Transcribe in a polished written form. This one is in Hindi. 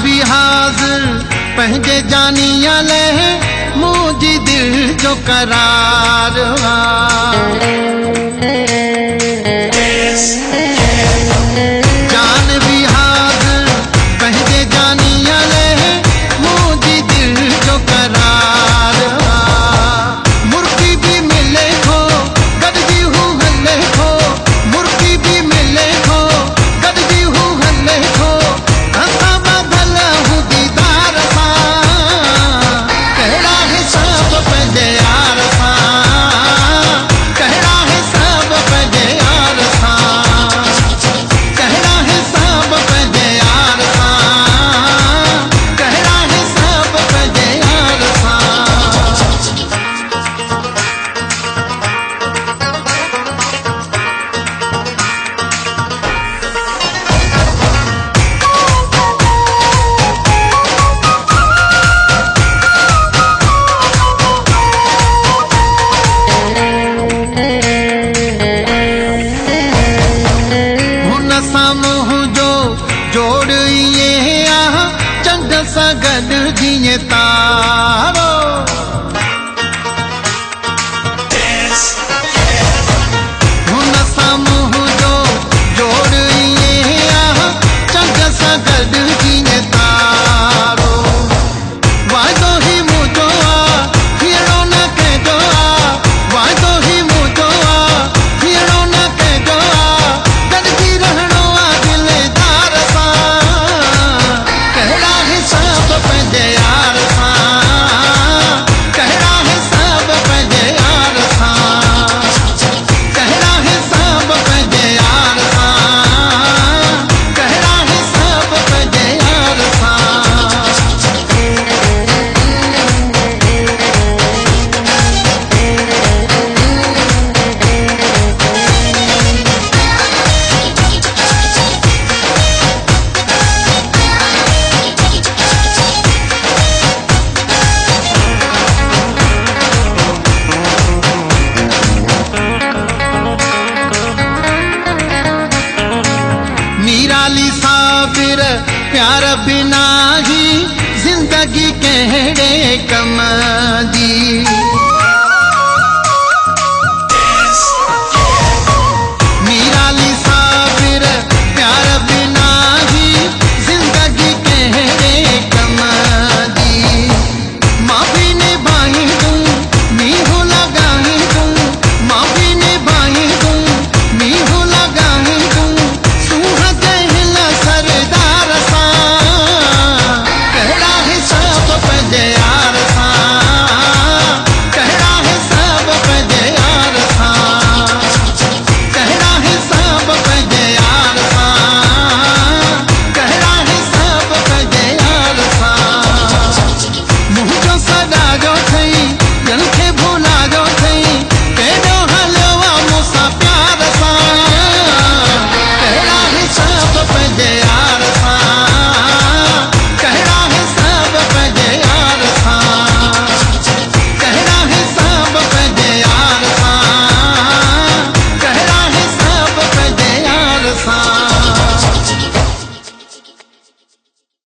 भी हाजिर पंहिंजे जानिया ले मुझी दिल जो करार जान भी हाजिर पंहिंजे जानिया ले मुझी दिल जो करार मुर्गी भी मिले खो गदजी हूँ हल्ले खो मुर्गी भी मिले खो गदजी हूँ हल्ले खो जोड़ ये चंद सगल जिए तारो हुन सामूह जो जोड़ ये चंद सगल जिए तारो वादो ही मुझो हीरो न कहो वादो ही मुझो हीरो न कहो गॾिजी रहणो दिलदार प्यार बिना ही जिंदगी कहड़े कम